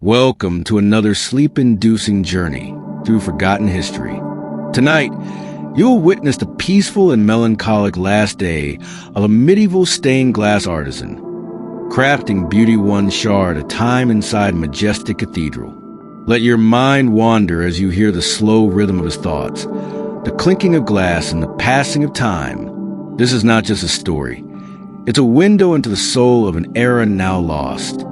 Welcome to another sleep-inducing journey through forgotten history. Tonight, you will witness the peaceful and melancholic last day of a medieval stained glass artisan, crafting beauty one shard at a time inside a majestic cathedral. Let your mind wander as you hear the slow rhythm of his thoughts, the clinking of glass and the passing of time. This is not just a story. It's a window into the soul of an era now lost,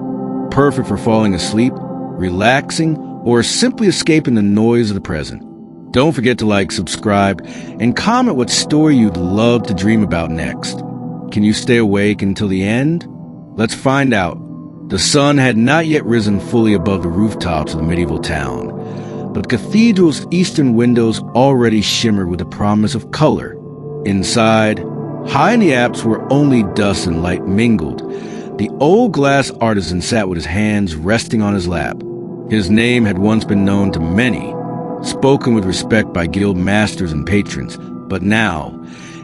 perfect for falling asleep, relaxing, or simply escaping the noise of the present. Don't forget to like, subscribe, and comment what story you'd love to dream about next. Can you stay awake until the end? Let's find out. The sun had not yet risen fully above the rooftops of the medieval town, but the cathedral's eastern windows already shimmered with the promise of color. Inside, high in the apse where only dust and light mingled, the old glass artisan sat with his hands resting on his lap. His name had once been known to many, spoken with respect by guild masters and patrons, but now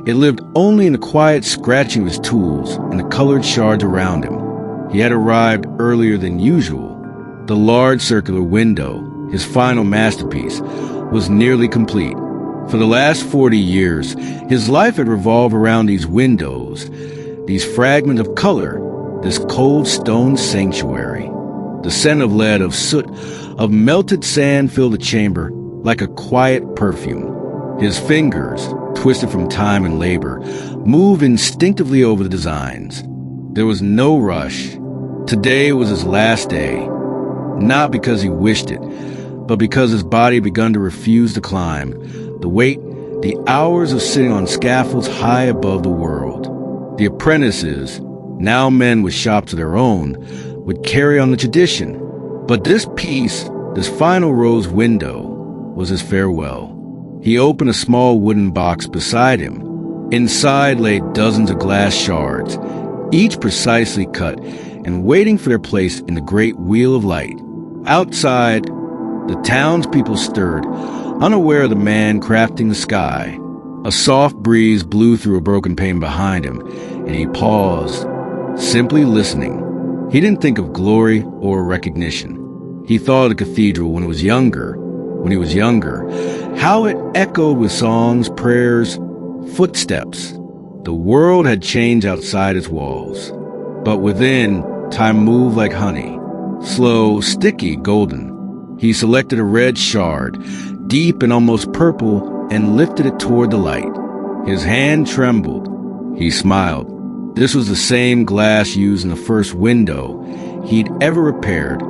it lived only in the quiet scratching of his tools and the colored shards around him. He had arrived earlier than usual. The large circular window, his final masterpiece, was nearly complete. For the last 40 years, his life had revolved around these windows, these fragments of color, this cold stone sanctuary. The scent of lead, of soot, of melted sand filled the chamber like a quiet perfume. His fingers, twisted from time and labor, moved instinctively over the designs. There was no rush. Today was his last day, not because he wished it, but because his body had begun to refuse to climb. The weight, the hours of sitting on scaffolds high above the world. The apprentices, now men with shops of their own, would carry on the tradition. But this piece, this final rose window, was his farewell. He opened a small wooden box beside him. Inside lay dozens of glass shards, each precisely cut and waiting for their place in the great wheel of light. Outside, the townspeople stirred, unaware of the man crafting the sky. A soft breeze blew through a broken pane behind him, and he paused, simply listening. He didn't think of glory or recognition. He thought of the cathedral when he was younger, how it echoed with songs, prayers, footsteps. The world had changed outside its walls, but within, time moved like honey, slow, sticky, golden. He selected a red shard, deep and almost purple, and lifted it toward the light. His hand trembled. He smiled. This was the same glass used in the first window he'd ever repaired,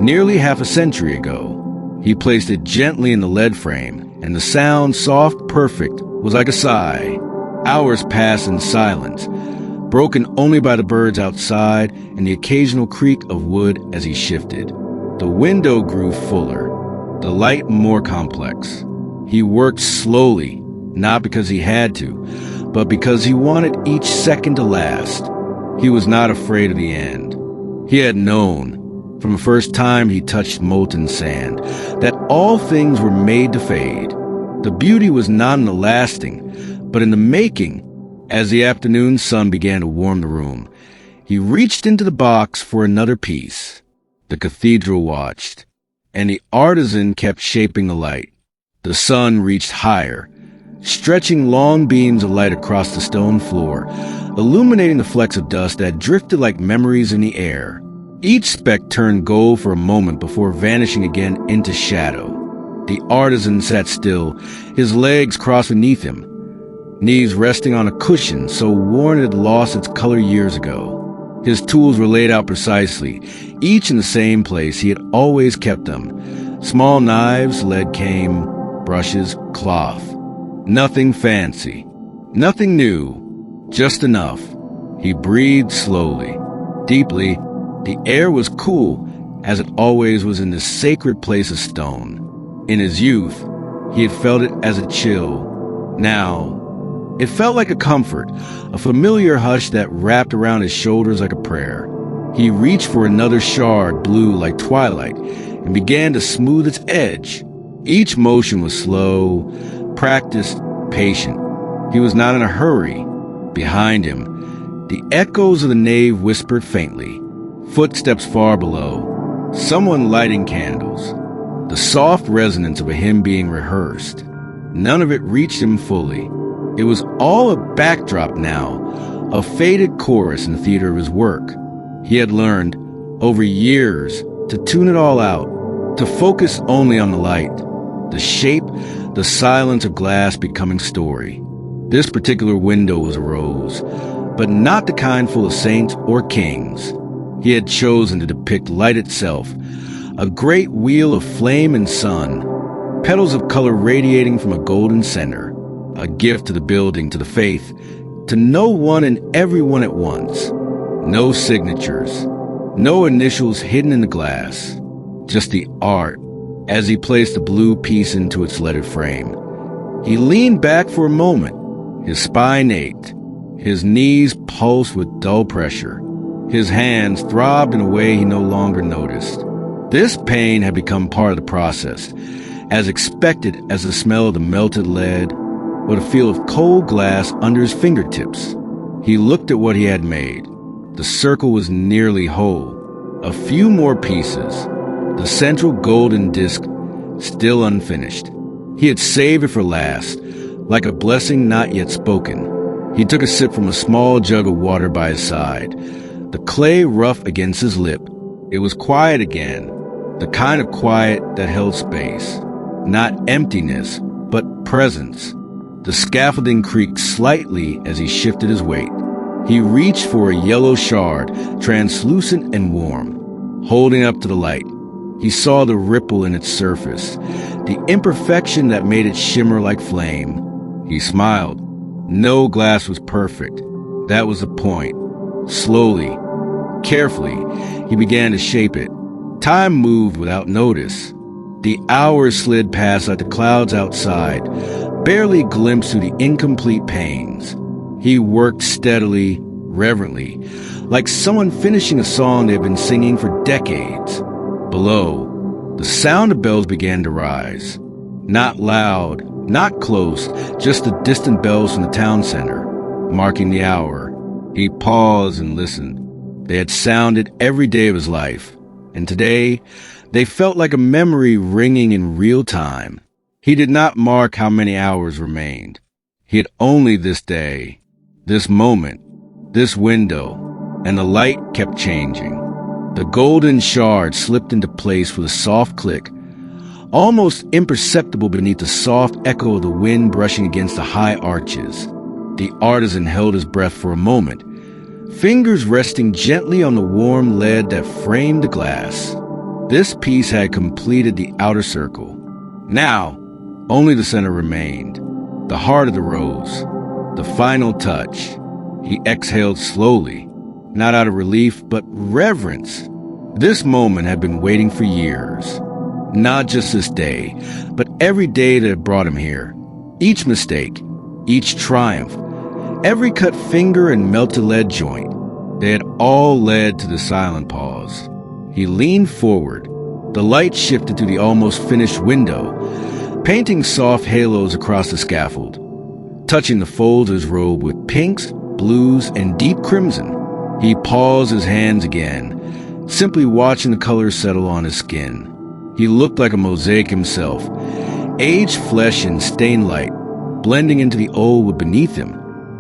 nearly half a century ago. He placed it gently in the lead frame, and the sound, soft, perfect, was like a sigh. Hours passed in silence, broken only by the birds outside and the occasional creak of wood as he shifted. The window grew fuller, the light more complex. He worked slowly, not because he had to, but because he wanted each second to last. He was not afraid of the end. He had known, from the first time he touched molten sand, that all things were made to fade. The beauty was not in the lasting, but in the making. As the afternoon sun began to warm the room, he reached into the box for another piece. The cathedral watched, and the artisan kept shaping the light. The sun reached higher, stretching long beams of light across the stone floor, illuminating the flecks of dust that drifted like memories in the air. Each speck turned gold for a moment before vanishing again into shadow. The artisan sat still, his legs crossed beneath him, knees resting on a cushion so worn it had lost its color years ago. His tools were laid out precisely, each in the same place he had always kept them. Small knives, lead cane, brushes, cloth. Nothing fancy, nothing new, just enough. He breathed slowly, deeply. The air was cool, as it always was in this sacred place of stone. In his youth, he had felt it as a chill. Now, it felt like a comfort, a familiar hush that wrapped around his shoulders like a prayer. He reached for another shard, blue like twilight, and began to smooth its edge. Each motion was slow, practiced, patient. He was not in a hurry. Behind him, the echoes of the nave whispered faintly. Footsteps far below. Someone lighting candles. The soft resonance of a hymn being rehearsed. None of it reached him fully. It was all a backdrop now, a faded chorus in the theater of his work. He had learned, over years, to tune it all out, to focus only on the light, the shape, the silence of glass becoming story. This particular window was a rose, but not the kind full of saints or kings. He had chosen to depict light itself, a great wheel of flame and sun, petals of color radiating from a golden center, a gift to the building, to the faith, to no one and everyone at once. No signatures, no initials hidden in the glass, just the art as he placed the blue piece into its leaded frame. He leaned back for a moment. His spine ached. His knees pulsed with dull pressure. His hands throbbed in a way he no longer noticed. This pain had become part of the process, as expected as the smell of the melted lead or the feel of cold glass under his fingertips. He looked at what he had made. The circle was nearly whole. A few more pieces. The central golden disc still unfinished. He had saved it for last, like a blessing not yet spoken. He took a sip from a small jug of water by his side, the clay rough against his lip. It was quiet again, the kind of quiet that held space. Not emptiness, but presence. The scaffolding creaked slightly as he shifted his weight. He reached for a yellow shard, translucent and warm. Holding up to the light, he saw the ripple in its surface, the imperfection that made it shimmer like flame. He smiled. No glass was perfect. That was the point. Slowly, carefully, he began to shape it. Time moved without notice. The hours slid past like the clouds outside, barely glimpsed through the incomplete panes. He worked steadily, reverently, like someone finishing a song they've been singing for decades. Below, the sound of bells began to rise. Not loud, not close, just the distant bells from the town center, marking the hour. He paused and listened. They had sounded every day of his life, and today they felt like a memory ringing in real time. He did not mark how many hours remained. He had only this day, this moment, this window, and the light kept changing. The golden shard slipped into place with a soft click, almost imperceptible beneath the soft echo of the wind brushing against the high arches. The artisan held his breath for a moment, fingers resting gently on the warm lead that framed the glass. This piece had completed the outer circle. Now, only the center remained, the heart of the rose, the final touch. He exhaled slowly, not out of relief, but reverence. This moment had been waiting for years. Not just this day, but every day that had brought him here. Each mistake, each triumph, every cut finger and melted lead joint, they had all led to the silent pause. He leaned forward. The light shifted to the almost finished window, painting soft halos across the scaffold, touching the folds of his robe with pinks, blues, and deep crimson. He paused his hands again, simply watching the colors settle on his skin. He looked like a mosaic himself, aged flesh and stained light, blending into the old wood beneath him.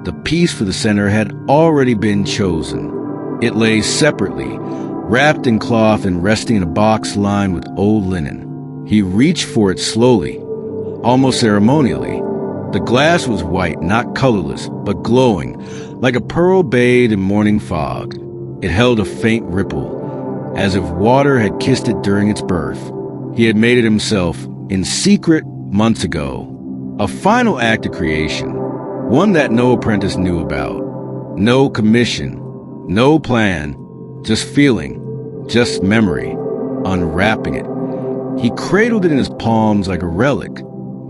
The piece for the center had already been chosen. It lay separately, wrapped in cloth and resting in a box lined with old linen. He reached for it slowly, almost ceremonially. The glass was white, not colorless, but glowing, like a pearl bathed in morning fog. It held a faint ripple, as if water had kissed it during its birth. He had made it himself, in secret, months ago. A final act of creation, one that no apprentice knew about. No commission, no plan, just feeling, just memory, unwrapping it. He cradled it in his palms like a relic.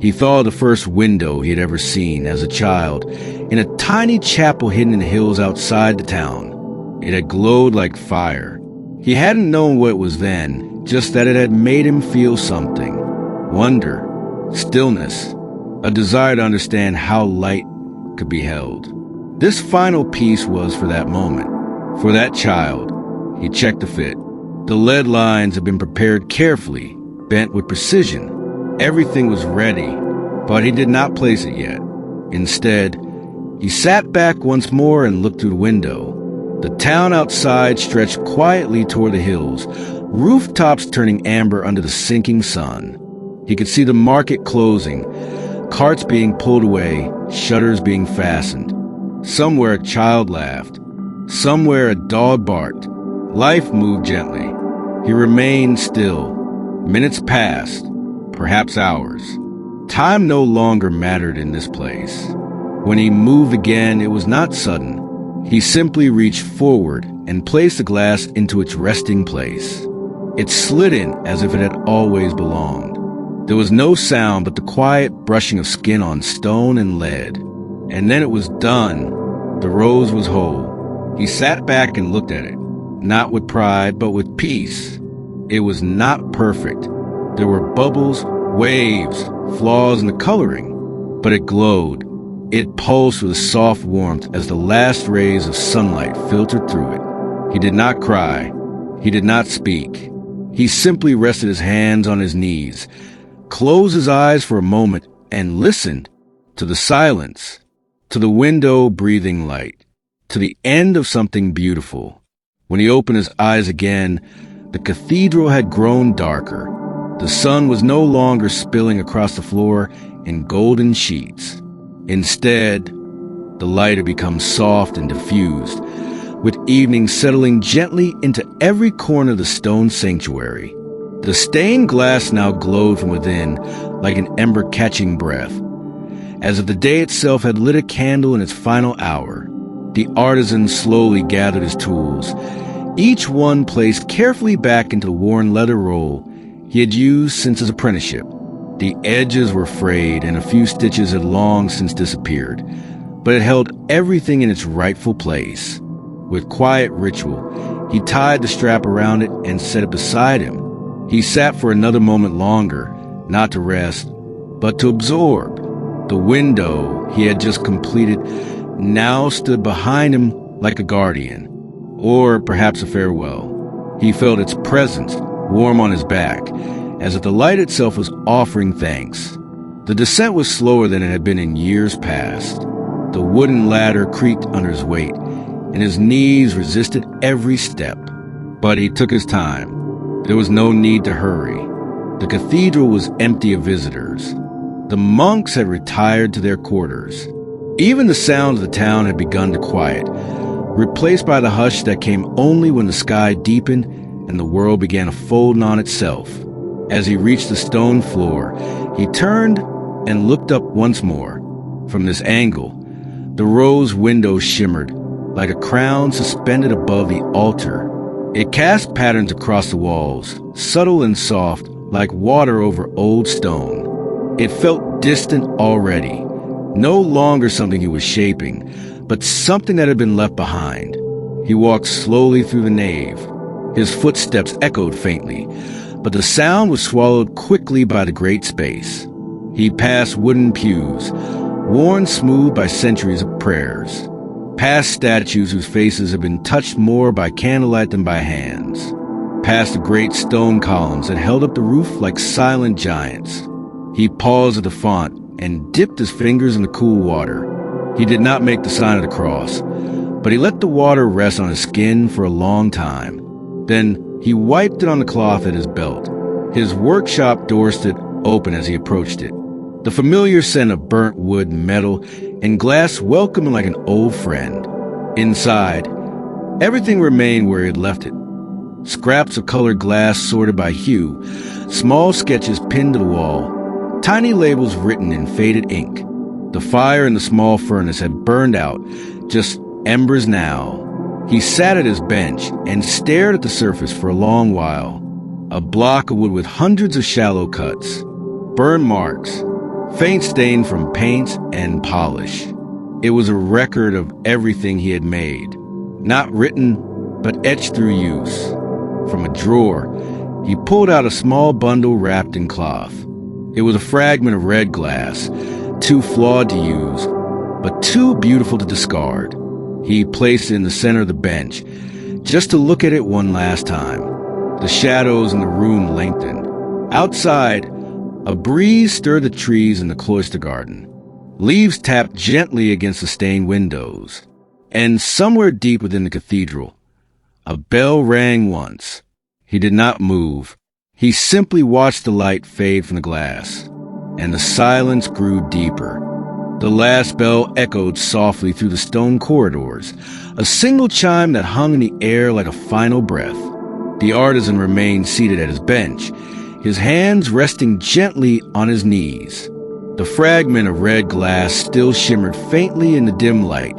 He thought of the first window he had ever seen as a child, in a tiny chapel hidden in the hills outside the town. It had glowed like fire. He hadn't known what it was then, just that it had made him feel something. Wonder, stillness, a desire to understand how light could be held. This final piece was for that moment, for that child. He checked the fit. The lead lines had been prepared carefully, bent with precision. Everything was ready, but he did not place it yet. Instead, he sat back once more and looked through the window. The town outside stretched quietly toward the hills, rooftops turning amber under the sinking sun. He could see the market closing, carts being pulled away, shutters being fastened. Somewhere a child laughed. Somewhere a dog barked. Life moved gently. He remained still. Minutes passed, perhaps hours. Time no longer mattered in this place. When he moved again, it was not sudden. He simply reached forward and placed the glass into its resting place. It slid in as if it had always belonged. There was no sound but the quiet brushing of skin on stone and lead. And then it was done. The rose was whole. He sat back and looked at it, not with pride, but with peace. It was not perfect. There were bubbles, waves, flaws in the coloring, but it glowed. It pulsed with soft warmth as the last rays of sunlight filtered through it. He did not cry. He did not speak. He simply rested his hands on his knees, closed his eyes for a moment, and listened to the silence, to the window breathing light, to the end of something beautiful. When he opened his eyes again, the cathedral had grown darker. The sun was no longer spilling across the floor in golden sheets. Instead, the light had become soft and diffused, with evening settling gently into every corner of the stone sanctuary. The stained glass now glowed from within like an ember catching breath, as if the day itself had lit a candle in its final hour. The artisan slowly gathered his tools, each one placed carefully back into the worn leather roll he had used since his apprenticeship. The edges were frayed and a few stitches had long since disappeared, but it held everything in its rightful place. With quiet ritual, he tied the strap around it and set it beside him. He sat for another moment longer, not to rest, but to absorb. The window he had just completed now stood behind him like a guardian, or perhaps a farewell. He felt its presence warm on his back, as if the light itself was offering thanks. The descent was slower than it had been in years past. The wooden ladder creaked under his weight, and his knees resisted every step. But he took his time. There was no need to hurry. The cathedral was empty of visitors. The monks had retired to their quarters. Even the sound of the town had begun to quiet, replaced by the hush that came only when the sky deepened and the world began unfolding on itself. As he reached the stone floor, he turned and looked up once more. From this angle, the rose window shimmered like a crown suspended above the altar. It cast patterns across the walls, subtle and soft, like water over old stone. It felt distant already, no longer something he was shaping, but something that had been left behind. He walked slowly through the nave. His footsteps echoed faintly, but the sound was swallowed quickly by the great space. He passed wooden pews, worn smooth by centuries of prayers, past statues whose faces had been touched more by candlelight than by hands, past the great stone columns that held up the roof like silent giants. He paused at the font and dipped his fingers in the cool water. He did not make the sign of the cross, but he let the water rest on his skin for a long time. Then he wiped it on the cloth at his belt. His workshop door stood open as he approached it. The familiar scent of burnt wood, metal, and glass welcomed him like an old friend. Inside, everything remained where he had left it. Scraps of colored glass sorted by hue, small sketches pinned to the wall, tiny labels written in faded ink. The fire in the small furnace had burned out, just embers now. He sat at his bench and stared at the surface for a long while. A block of wood with hundreds of shallow cuts, burn marks, faint stain from paints and polish. It was a record of everything he had made, not written, but etched through use. From a drawer, he pulled out a small bundle wrapped in cloth. It was a fragment of red glass, too flawed to use, but too beautiful to discard. He placed it in the center of the bench, just to look at it one last time. The shadows in the room lengthened. Outside, a breeze stirred the trees in the cloister garden. Leaves tapped gently against the stained windows. And somewhere deep within the cathedral, a bell rang once. He did not move. He simply watched the light fade from the glass. And the silence grew deeper. The last bell echoed softly through the stone corridors, a single chime that hung in the air like a final breath. The artisan remained seated at his bench, his hands resting gently on his knees. The fragment of red glass still shimmered faintly in the dim light,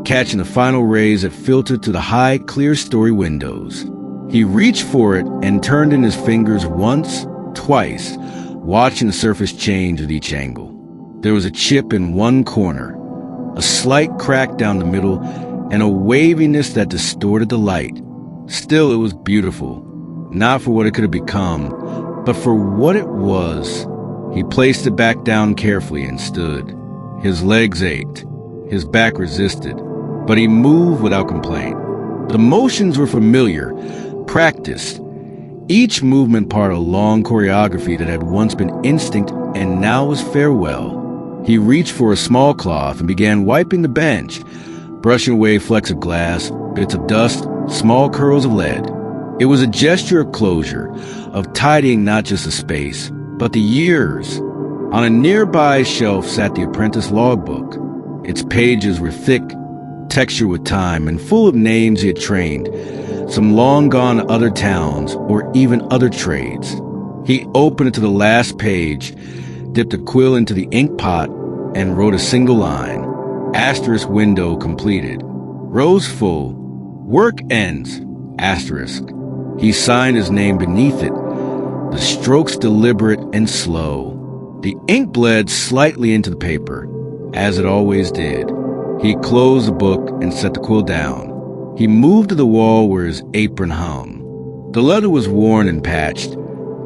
catching the final rays that filtered through the high, clear-story windows. He reached for it and turned in his fingers once, twice, watching the surface change with each angle. There was a chip in one corner, a slight crack down the middle, and a waviness that distorted the light. Still, it was beautiful, not for what it could have become, but for what it was. He placed it back down carefully and stood. His legs ached, his back resisted, but he moved without complaint. The motions were familiar, practiced, each movement part of a long choreography that had once been instinct and now was farewell. He reached for a small cloth and began wiping the bench, brushing away flecks of glass, bits of dust, small curls of lead. It was a gesture of closure, of tidying not just the space, but the years. On a nearby shelf sat the apprentice logbook. Its pages were thick, textured with time, and full of names he had trained, some long gone to other towns or even other trades. He opened it to the last page, dipped a quill into the ink pot, and wrote a single line. Asterisk window completed. Rose full. Work ends. Asterisk. He signed his name beneath it, the strokes deliberate and slow. The ink bled slightly into the paper, as it always did. He closed the book and set the quill down. He moved to the wall where his apron hung. The leather was worn and patched,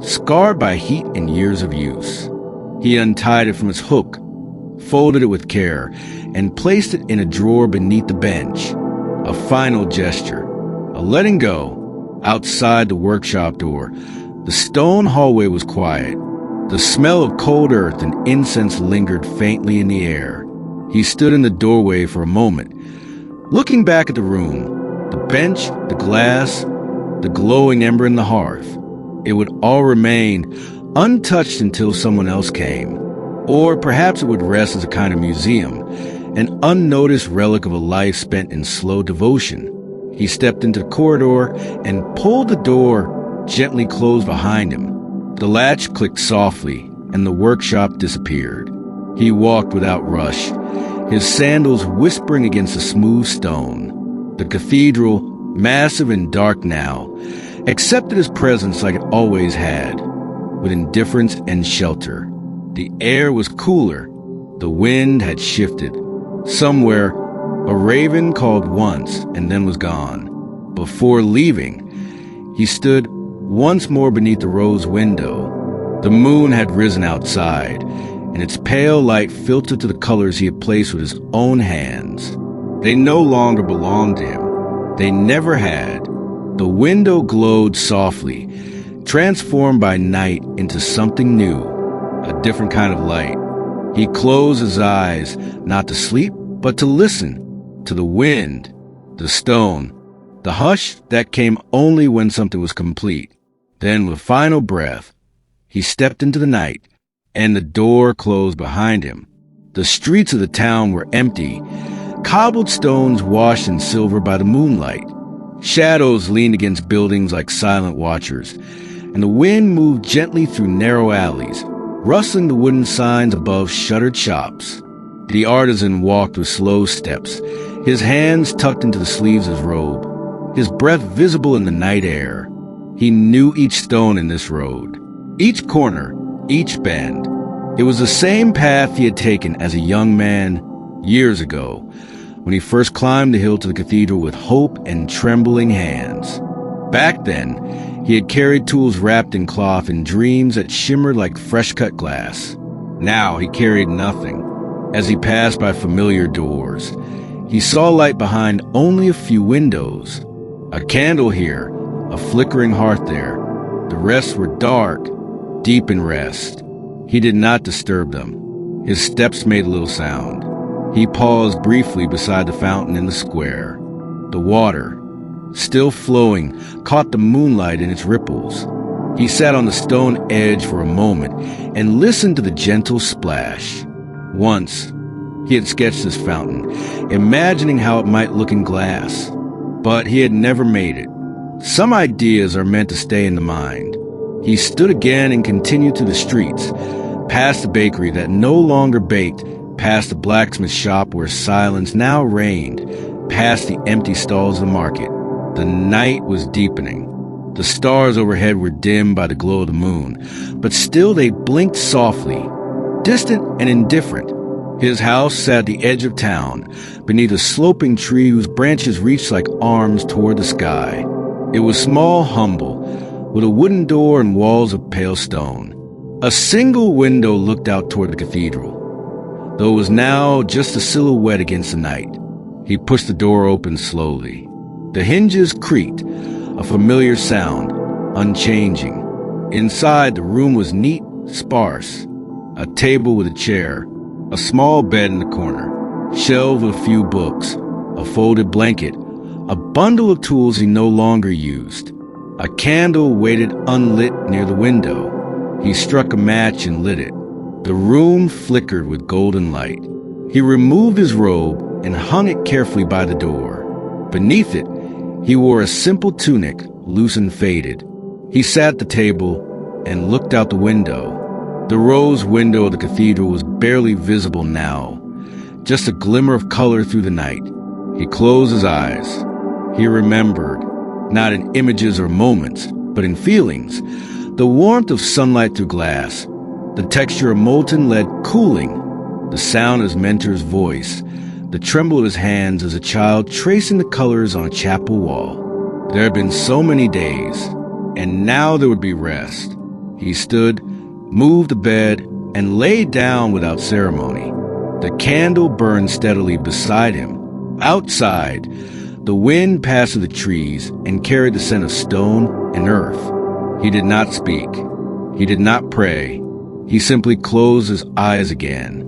scarred by heat and years of use. He untied it from its hook, folded it with care, and placed it in a drawer beneath the bench. A final gesture, a letting go. Outside the workshop door, the stone hallway was quiet. The smell of cold earth and incense lingered faintly in the air. He stood in the doorway for a moment, looking back at the room, the bench, the glass, the glowing ember in the hearth. It would all remain untouched until someone else came. Or perhaps it would rest as a kind of museum, an unnoticed relic of a life spent in slow devotion. He stepped into the corridor and pulled the door gently closed behind him. The latch clicked softly, and the workshop disappeared. He walked without rush, his sandals whispering against the smooth stone. The cathedral, massive and dark now, accepted his presence like it always had, with indifference and shelter. The air was cooler. The wind had shifted. Somewhere, a raven called once and then was gone. Before leaving, he stood once more beneath the rose window. The moon had risen outside, and its pale light filtered to the colors he had placed with his own hands. They no longer belonged to him. They never had. The window glowed softly, transformed by night into something new, a different kind of light. He closed his eyes, not to sleep, but to listen, to the wind, the stone, the hush that came only when something was complete. Then, with final breath, he stepped into the night, and the door closed behind him. The streets of the town were empty, cobbled stones washed in silver by the moonlight. Shadows leaned against buildings like silent watchers, and the wind moved gently through narrow alleys, rustling the wooden signs above shuttered shops. The artisan walked with slow steps, his hands tucked into the sleeves of his robe, his breath visible in the night air. He knew each stone in this road, each corner, each bend. It was the same path he had taken as a young man years ago, when he first climbed the hill to the cathedral with hope and trembling hands. Back then, he had carried tools wrapped in cloth and dreams that shimmered like fresh-cut glass. Now he carried nothing. As he passed by familiar doors, he saw light behind only a few windows. A candle here, a flickering hearth there. The rest were dark, deep in rest. He did not disturb them. His steps made little sound. He paused briefly beside the fountain in the square. The water, still flowing, caught the moonlight in its ripples. He sat on the stone edge for a moment and listened to the gentle splash. Once, he had sketched this fountain, imagining how it might look in glass, but he had never made it. Some ideas are meant to stay in the mind. He stood again and continued through the streets, past the bakery that no longer baked, past the blacksmith shop where silence now reigned, past the empty stalls of the market. The night was deepening. The stars overhead were dimmed by the glow of the moon, but still they blinked softly, distant and indifferent. His house sat at the edge of town, beneath a sloping tree whose branches reached like arms toward the sky. It was small, humble, with a wooden door and walls of pale stone. A single window looked out toward the cathedral, though it was now just a silhouette against the night. He pushed the door open slowly. The hinges creaked, a familiar sound, unchanging. Inside, the room was neat, sparse. A table with a chair, a small bed in the corner, shelves with a few books, a folded blanket, a bundle of tools he no longer used. A candle waited unlit near the window. He struck a match and lit it. The room flickered with golden light. He removed his robe and hung it carefully by the door. Beneath it, he wore a simple tunic, loose and faded. He sat at the table and looked out the window. The rose window of the cathedral was barely visible now, just a glimmer of color through the night. He closed his eyes. He remembered, not in images or moments, but in feelings, the warmth of sunlight through glass, the texture of molten lead cooling, the sound of his mentor's voice, the tremble of his hands as a child tracing the colors on a chapel wall. There had been so many days, and now there would be rest. He stood, moved the bed, and lay down without ceremony. The candle burned steadily beside him. Outside, the wind passed through the trees and carried the scent of stone and earth. He did not speak. He did not pray. He simply closed his eyes again,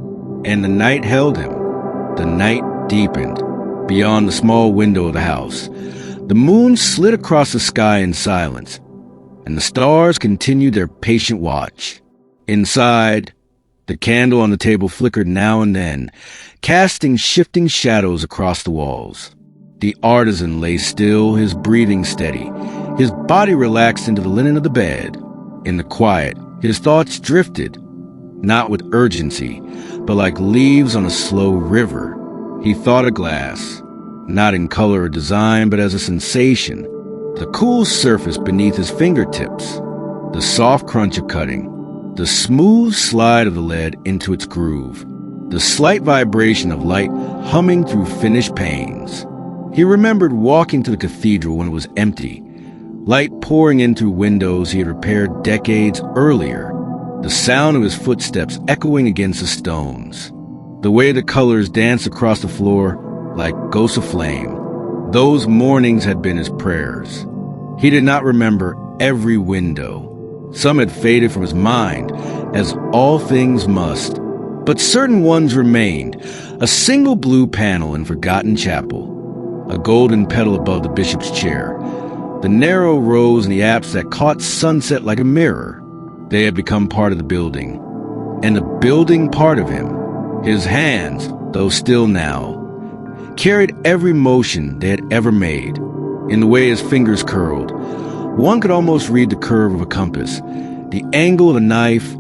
and the night held him. The night deepened. Beyond the small window of the house, the moon slid across the sky in silence, and the stars continued their patient watch. Inside, the candle on the table flickered now and then, casting shifting shadows across the walls. The artisan lay still, his breathing steady, his body relaxed into the linen of the bed. In the quiet, his thoughts drifted, not with urgency, but like leaves on a slow river. He thought of glass, not in color or design, but as a sensation. The cool surface beneath his fingertips, the soft crunch of cutting, the smooth slide of the lead into its groove, the slight vibration of light humming through finished panes. He remembered walking to the cathedral when it was empty, light pouring in through windows he had repaired decades earlier, the sound of his footsteps echoing against the stones, the way the colors danced across the floor like ghosts of flame. Those mornings had been his prayers. He did not remember every window. Some had faded from his mind, as all things must, but certain ones remained. A single blue panel in forgotten chapel, a golden petal above the bishop's chair, the narrow rose in the apse that caught sunset like a mirror. They had become part of the building, and the building part of him. His hands, though still now, carried every motion they had ever made. In the way his fingers curled, one could almost read the curve of a compass, the angle of a knife,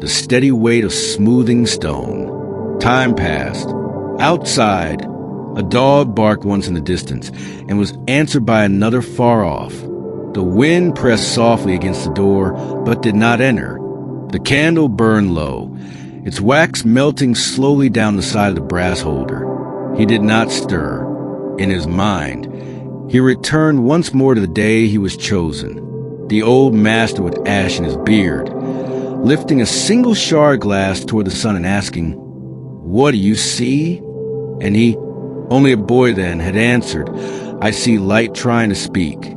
the steady weight of smoothing stone. Time passed. Outside, a dog barked once in the distance and was answered by another far off. The wind pressed softly against the door, but did not enter. The candle burned low, its wax melting slowly down the side of the brass holder. He did not stir. In his mind, he returned once more to the day he was chosen. The old master with ash in his beard, lifting a single shard glass toward the sun and asking, "What do you see?" And he, only a boy then, had answered, "I see light trying to speak."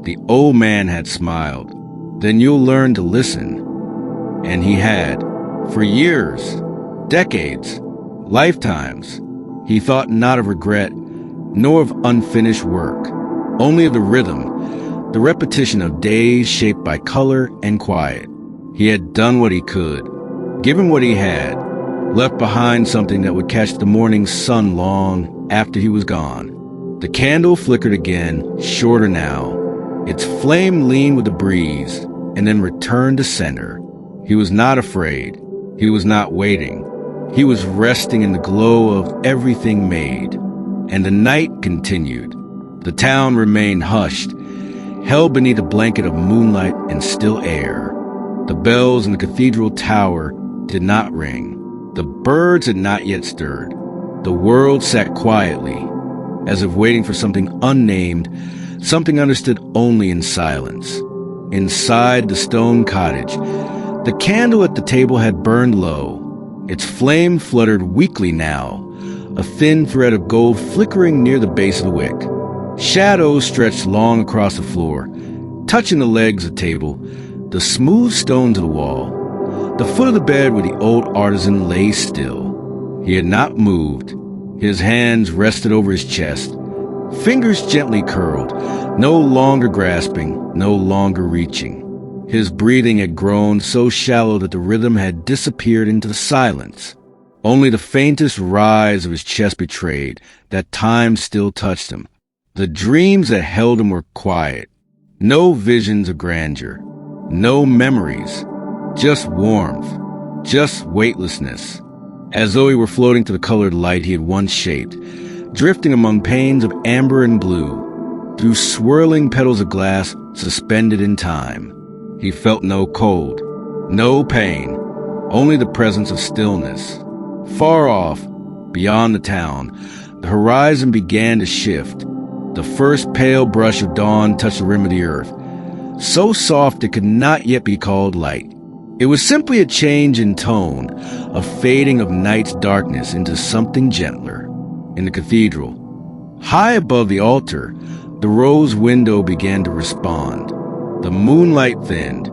The old man had smiled. "Then you'll learn to listen." And he had. For years, decades, lifetimes, he thought not of regret, nor of unfinished work, only of the rhythm, the repetition of days shaped by color and quiet. He had done what he could, given what he had, left behind something that would catch the morning sun long after he was gone. The candle flickered again, shorter now. Its flame leaned with the breeze, and then returned to center. He was not afraid. He was not waiting. He was resting in the glow of everything made. And the night continued. The town remained hushed, held beneath a blanket of moonlight and still air. The bells in the cathedral tower did not ring. The birds had not yet stirred. The world sat quietly, as if waiting for something unnamed, something understood only in silence. Inside the stone cottage, the candle at the table had burned low. Its flame fluttered weakly now, a thin thread of gold flickering near the base of the wick. Shadows stretched long across the floor, touching the legs of the table, the smooth stones of the wall. The foot of the bed where the old artisan lay still. He had not moved. His hands rested over his chest, fingers gently curled, no longer grasping, no longer reaching. His breathing had grown so shallow that the rhythm had disappeared into the silence. Only the faintest rise of his chest betrayed that time still touched him. The dreams that held him were quiet. No visions of grandeur. No memories. Just warmth. Just weightlessness. As though he were floating to the colored light he had once shaped, drifting among panes of amber and blue, through swirling petals of glass suspended in time. He felt no cold, no pain, only the presence of stillness. Far off, beyond the town, the horizon began to shift. The first pale brush of dawn touched the rim of the earth, so soft it could not yet be called light. It was simply a change in tone, a fading of night's darkness into something gentler. In the cathedral, high above the altar, the rose window began to respond. The moonlight thinned,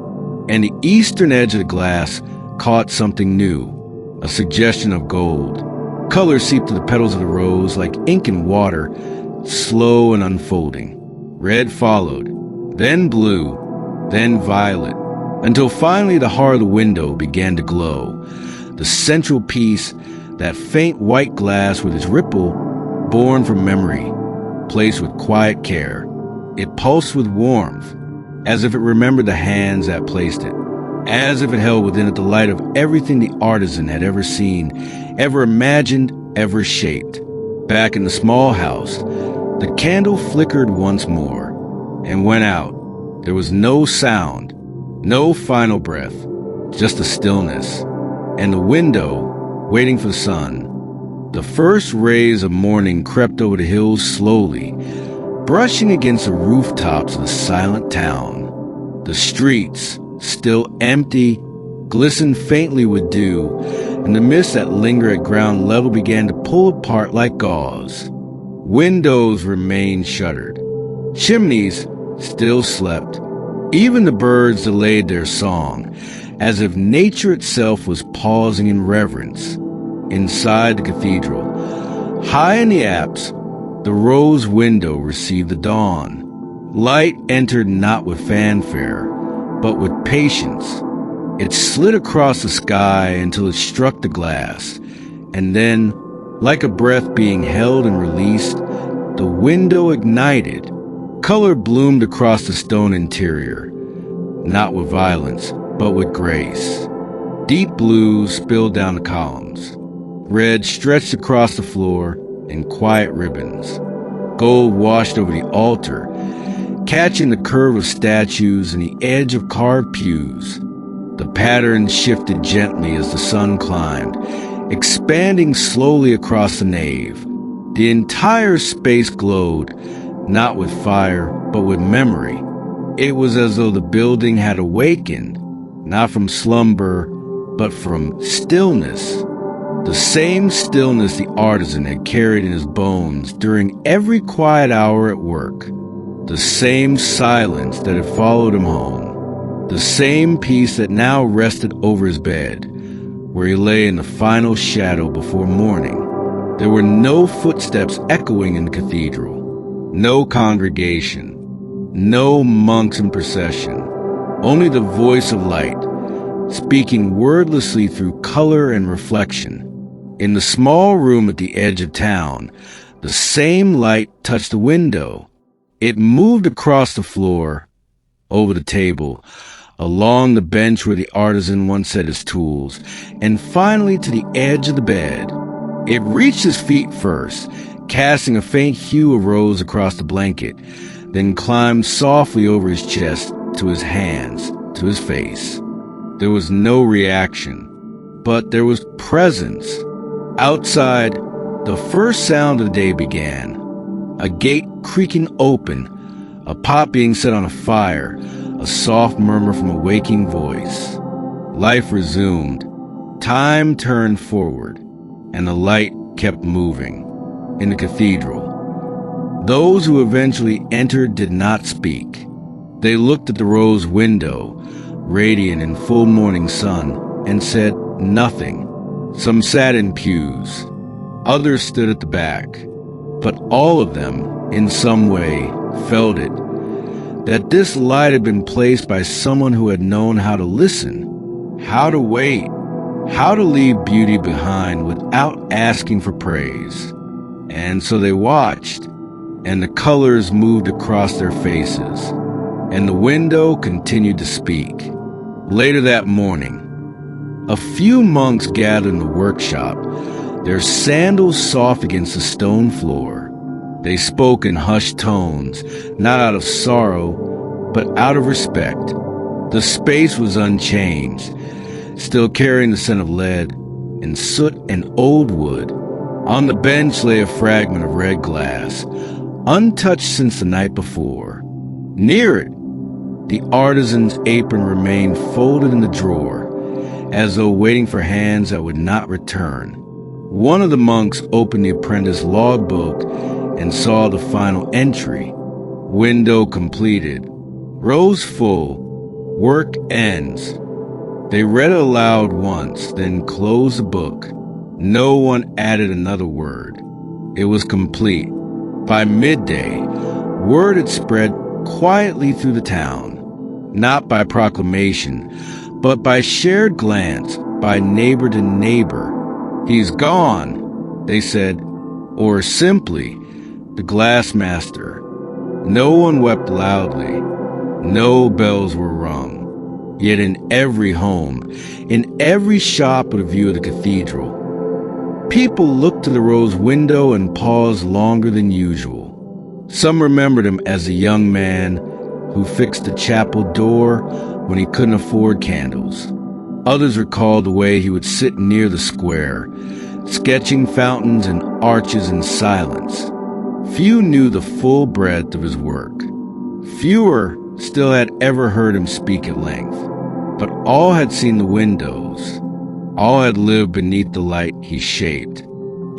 and the eastern edge of the glass caught something new, a suggestion of gold. Color seeped through the petals of the rose like ink in water, slow and unfolding. Red followed, then blue, then violet, until finally the heart of the window began to glow. The central piece, that faint white glass with its ripple, born from memory, placed with quiet care. It pulsed with warmth, as if it remembered the hands that placed it, as if it held within it the light of everything the artisan had ever seen, ever imagined, ever shaped. Back in the small house, the candle flickered once more and went out. There was no sound, no final breath, just a stillness, and the window waiting for the sun. The first rays of morning crept over the hills slowly, brushing against the rooftops of the silent town. The streets, still empty, glistened faintly with dew, and the mist that lingered at ground level began to pull apart like gauze. Windows remained shuttered. Chimneys still slept. Even the birds delayed their song, as if nature itself was pausing in reverence. Inside the cathedral, high in the apse, the rose window received the dawn. Light entered not with fanfare, but with patience. It slid across the sky until it struck the glass, and then, like a breath being held and released, the window ignited. Color bloomed across the stone interior, not with violence, but with grace. Deep blue spilled down the columns. Red stretched across the floor in quiet ribbons. Gold washed over the altar, catching the curve of statues and the edge of carved pews. The pattern shifted gently as the sun climbed, expanding slowly across the nave. The entire space glowed, not with fire, but with memory. It was as though the building had awakened, not from slumber, but from stillness. The same stillness the artisan had carried in his bones during every quiet hour at work. The same silence that had followed him home. The same peace that now rested over his bed, where he lay in the final shadow before morning. There were no footsteps echoing in the cathedral, no congregation, no monks in procession, only the voice of light, speaking wordlessly through color and reflection. In the small room at the edge of town, the same light touched the window. It moved across the floor, over the table, along the bench where the artisan once set his tools, and finally to the edge of the bed. It reached his feet first, casting a faint hue of rose across the blanket, then climbed softly over his chest, to his hands, to his face. There was no reaction, but there was presence. Outside, the first sound of the day began. A gate creaking open, a pot being set on a fire, a soft murmur from a waking voice. Life resumed. Time turned forward, and the light kept moving. In the cathedral, those who eventually entered did not speak. They looked at the rose window, radiant in full morning sun, and said nothing. Some sat in pews. Others stood at the back. But all of them, in some way, felt it, that this light had been placed by someone who had known how to listen, how to wait, how to leave beauty behind without asking for praise. And so they watched, and the colors moved across their faces, and the window continued to speak. Later that morning, a few monks gathered in the workshop, their sandals soft against the stone floor. They spoke in hushed tones, not out of sorrow, but out of respect. The space was unchanged, still carrying the scent of lead and soot and old wood. On the bench lay a fragment of red glass, untouched since the night before. Near it, the artisan's apron remained folded in the drawer, as though waiting for hands that would not return. One of the monks opened the apprentice logbook and saw the final entry. Window completed. Rose full. Work ends. They read it aloud once, then closed the book. No one added another word. It was complete. By midday, word had spread quietly through the town, not by proclamation, but by shared glance, by neighbor to neighbor. "He's gone," they said, or simply, "The glass master." No one wept loudly. No bells were rung. Yet in every home, in every shop with a view of the cathedral, people looked to the rose window and paused longer than usual. Some remembered him as a young man who fixed the chapel door when he couldn't afford candles. Others recalled the way he would sit near the square, sketching fountains and arches in silence. Few knew the full breadth of his work. Fewer still had ever heard him speak at length. But all had seen the windows. All had lived beneath the light he shaped.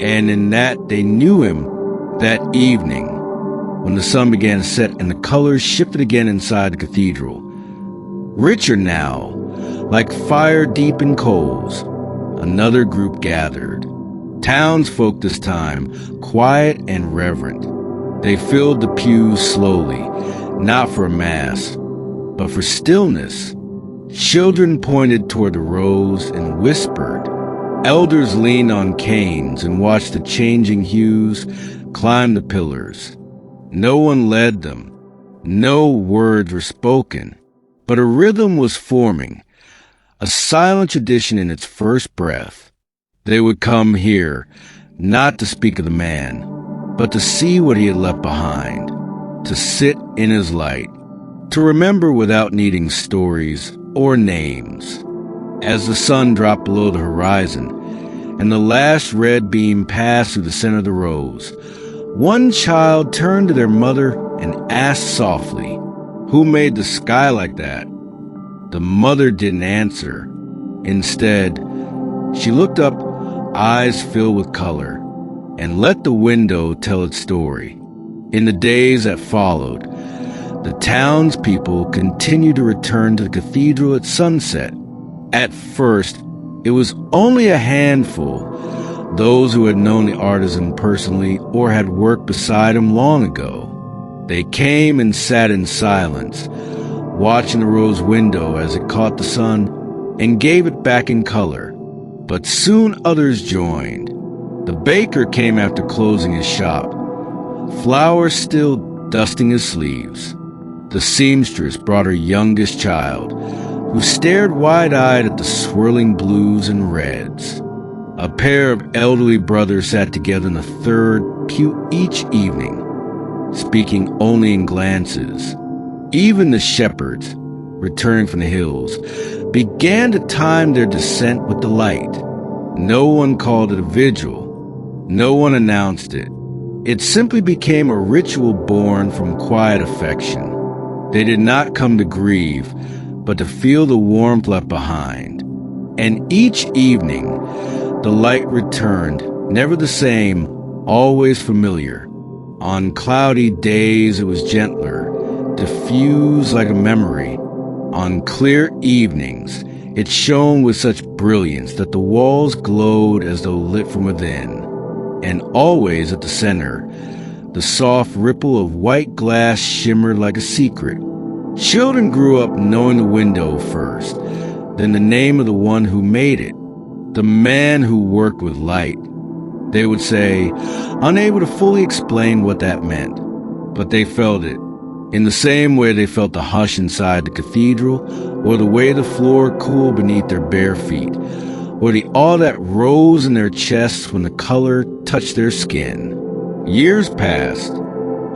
And in that they knew him that evening, when the sun began to set and the colors shifted again inside the cathedral. Richer now, like fire deep in coals, another group gathered. Townsfolk this time, quiet and reverent. They filled the pews slowly, not for a mass, but for stillness. Children pointed toward the rose and whispered. Elders leaned on canes and watched the changing hues climb the pillars. No one led them. No words were spoken, but a rhythm was forming, a silent tradition in its first breath. They would come here, not to speak of the man, but to see what he had left behind, to sit in his light, to remember without needing stories or names. As the sun dropped below the horizon, and the last red beam passed through the center of the rose, one child turned to their mother and asked softly, "Who made the sky like that?" The mother didn't answer. Instead, she looked up, eyes filled with color, and let the window tell its story. In the days that followed, the townspeople continued to return to the cathedral at sunset. At first, it was only a handful, those who had known the artisan personally or had worked beside him long ago. They came and sat in silence, watching the rose window as it caught the sun and gave it back in color. But soon others joined. The baker came after closing his shop, flowers still dusting his sleeves. The seamstress brought her youngest child, who stared wide-eyed at the swirling blues and reds. A pair of elderly brothers sat together in the third pew each evening, speaking only in glances. Even the shepherds, returning from the hills, began to time their descent with the light. No one called it a vigil. No one announced it. It simply became a ritual born from quiet affection. They did not come to grieve, but to feel the warmth left behind. And each evening, the light returned, never the same, always familiar. On cloudy days it was gentler, diffused like a memory. On clear evenings, it shone with such brilliance that the walls glowed as though lit from within. And always at the center, the soft ripple of white glass shimmered like a secret. Children grew up knowing the window first, then the name of the one who made it, the man who worked with light. They would say, unable to fully explain what that meant, but they felt it, in the same way they felt the hush inside the cathedral, or the way the floor cooled beneath their bare feet, or the awe that rose in their chests when the color touched their skin. Years passed.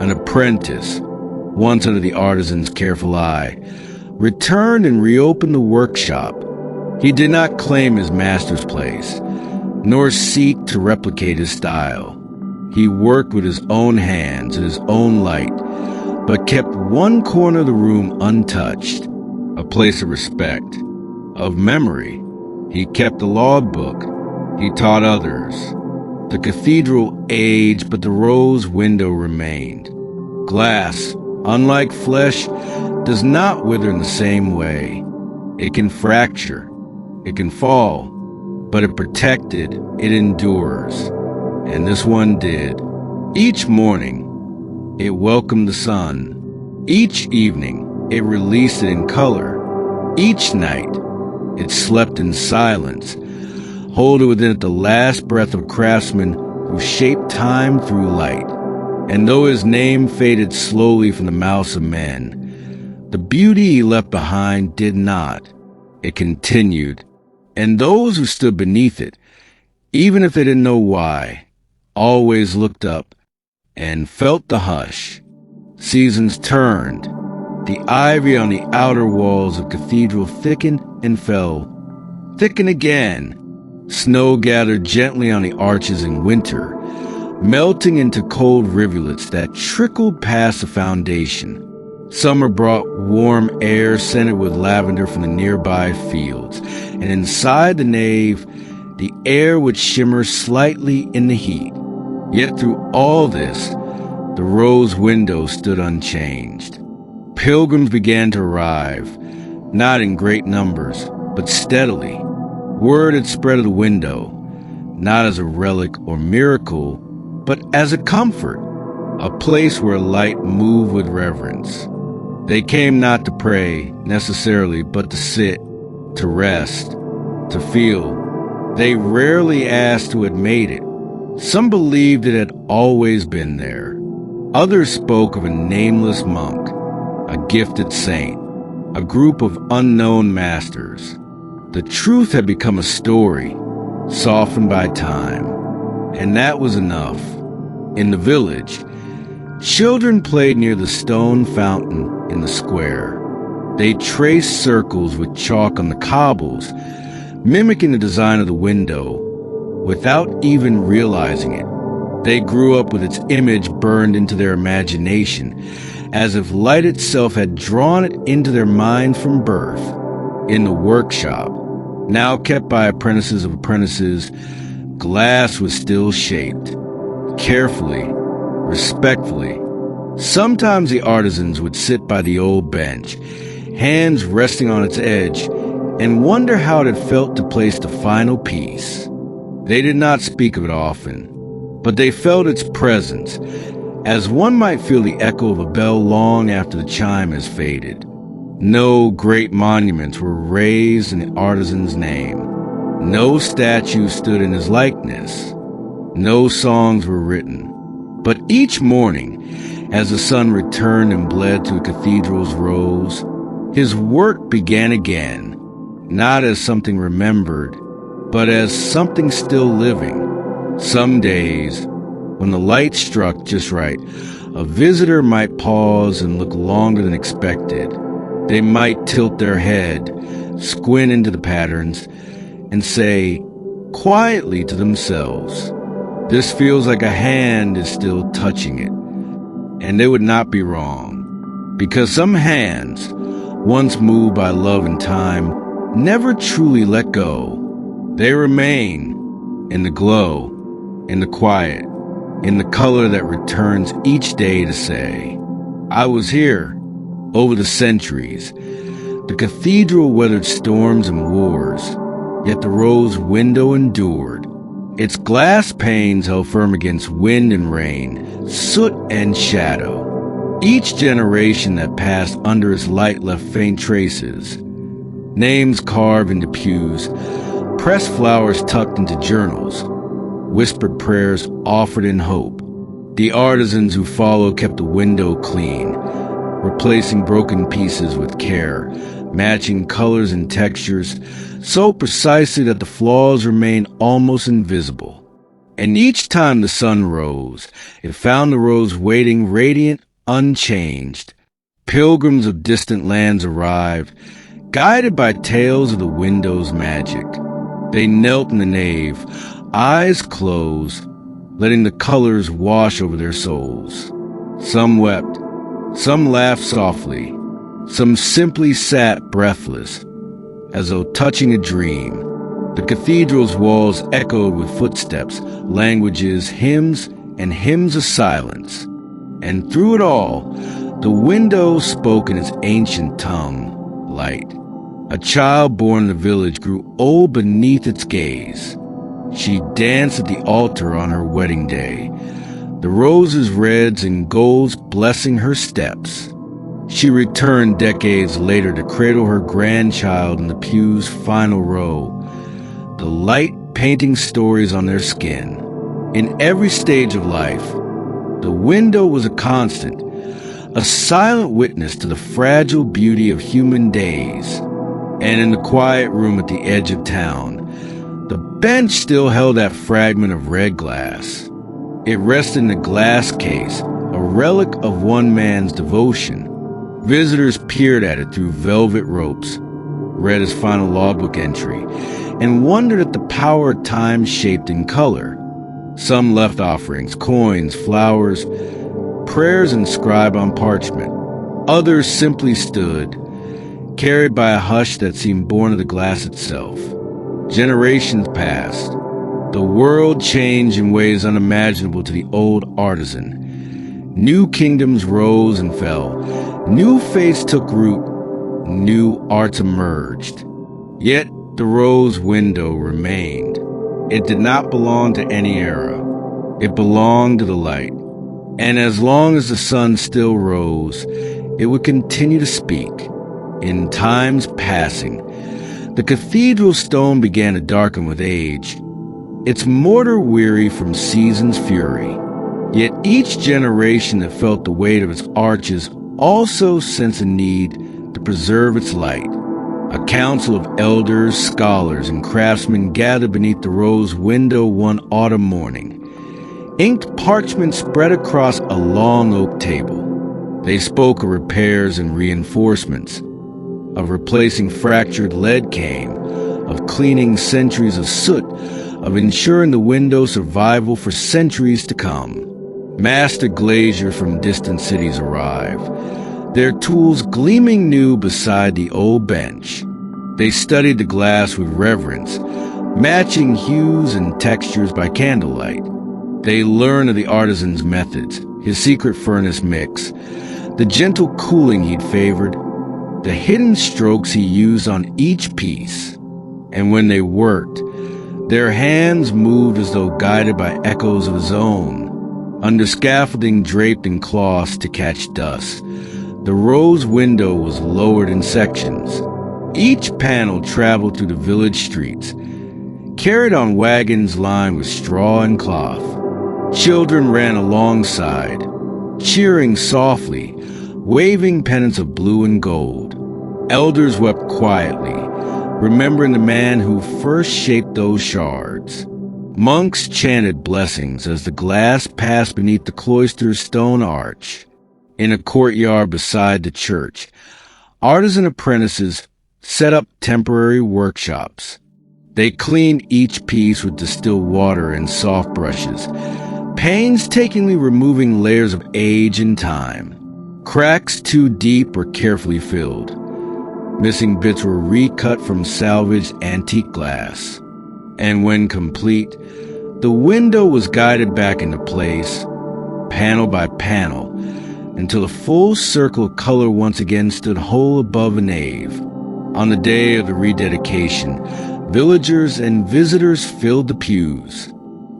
An apprentice, once under the artisan's careful eye, returned and reopened the workshop. He did not claim his master's place, nor seek to replicate his style. He worked with his own hands and his own light, but kept one corner of the room untouched, a place of respect, of memory. He kept the law book. He taught others. The cathedral aged, but the rose window remained. Glass, unlike flesh, does not wither in the same way. It can fracture, it can fall, but it protected, it endures. And this one did. Each morning, it welcomed the sun. Each evening, it released it in color. Each night, it slept in silence, holding within it the last breath of craftsman who shaped time through light. And though his name faded slowly from the mouths of men, the beauty he left behind did not. It continued, and those who stood beneath it, even if they didn't know why, always looked up and felt the hush. Seasons turned. The ivy on the outer walls of cathedral thickened and fell. Thickened again. Snow gathered gently on the arches in winter, melting into cold rivulets that trickled past the foundation. Summer brought warm air scented with lavender from the nearby fields, and inside the nave, the air would shimmer slightly in the heat. Yet through all this, the rose window stood unchanged. Pilgrims began to arrive, not in great numbers, but steadily. Word had spread of the window, not as a relic or miracle, but as a comfort, a place where light moved with reverence. They came not to pray, necessarily, but to sit, to rest, to feel. They rarely asked who had made it. Some believed it had always been there. Others spoke of a nameless monk, a gifted saint, a group of unknown masters. The truth had become a story, softened by time, and that was enough. In the village, children played near the stone fountain in the square. They traced circles with chalk on the cobbles, mimicking the design of the window, without even realizing it. They grew up with its image burned into their imagination, as if light itself had drawn it into their mind from birth. In the workshop, now kept by apprentices of apprentices, glass was still shaped, carefully, respectfully, Sometimes the artisans would sit by the old bench, hands resting on its edge, and wonder how it had felt to place the final piece. They did not speak of it often, but they felt its presence, as one might feel the echo of a bell long after the chime has faded. No great monuments were raised in the artisan's name. No statue stood in his likeness. No songs were written. But each morning, as the sun returned and bled through the cathedral's rows, his work began again, not as something remembered, but as something still living. Some days, when the light struck just right, a visitor might pause and look longer than expected. They might tilt their head, squint into the patterns, and say quietly to themselves, "This feels like a hand is still touching it." And they would not be wrong, because some hands, once moved by love and time, never truly let go. They remain in the glow, in the quiet, in the color that returns each day to say, "I was here." Over the centuries, the cathedral weathered storms and wars, yet the rose window endured. Its glass panes held firm against wind and rain, soot and shadow. Each generation that passed under its light left faint traces. Names carved into pews, pressed flowers tucked into journals, whispered prayers offered in hope. The artisans who followed kept the window clean, replacing broken pieces with care, matching colors and textures so precisely that the flaws remained almost invisible. And each time the sun rose, it found the rose waiting radiant, unchanged. Pilgrims of distant lands arrived, guided by tales of the window's magic. They knelt in the nave, eyes closed, letting the colors wash over their souls. Some wept, some laughed softly, some simply sat breathless, as though touching a dream. The cathedral's walls echoed with footsteps, languages, hymns, and hymns of silence. And through it all, the window spoke in its ancient tongue, light. A child born in the village grew old beneath its gaze. She danced at the altar on her wedding day, the roses, reds, and golds blessing her steps. She returned decades later to cradle her grandchild in the pew's final row, the light painting stories on their skin. In every stage of life, the window was a constant, a silent witness to the fragile beauty of human days. And in the quiet room at the edge of town, the bench still held that fragment of red glass. It rested in a glass case, a relic of one man's devotion. Visitors peered at it through velvet ropes, read his final logbook entry, and wondered at the power time shaped in color. Some left offerings, coins, flowers, prayers inscribed on parchment. Others simply stood, carried by a hush that seemed born of the glass itself. Generations passed. The world changed in ways unimaginable to the old artisan. New kingdoms rose and fell. New faiths took root. New arts emerged. Yet the rose window remained. It did not belong to any era. It belonged to the light. And as long as the sun still rose, it would continue to speak. In time's passing, the cathedral stone began to darken with age, its mortar weary from season's fury. Yet each generation that felt the weight of its arches also sensed a need to preserve its light. A council of elders, scholars, and craftsmen gathered beneath the rose window one autumn morning. Inked parchment spread across a long oak table. They spoke of repairs and reinforcements, of replacing fractured lead cane, of cleaning centuries of soot, of ensuring the window's survival for centuries to come. Master glaziers from distant cities arrived, their tools gleaming new beside the old bench. They studied the glass with reverence, matching hues and textures by candlelight. They learned of the artisan's methods, his secret furnace mix, the gentle cooling he'd favored, the hidden strokes he used on each piece. And when they worked, their hands moved as though guided by echoes of his own. Under scaffolding draped in cloths to catch dust, the rose window was lowered in sections. Each panel traveled through the village streets, carried on wagons lined with straw and cloth. Children ran alongside, cheering softly, waving pennants of blue and gold. Elders wept quietly, remembering the man who first shaped those shards. Monks chanted blessings as the glass passed beneath the cloister's stone arch. In a courtyard beside the church, artisan apprentices set up temporary workshops. They cleaned each piece with distilled water and soft brushes, painstakingly removing layers of age and time. Cracks too deep were carefully filled. Missing bits were recut from salvaged antique glass. And when complete, the window was guided back into place, panel by panel, until a full circle of color once again stood whole above the nave. On the day of the rededication, villagers and visitors filled the pews.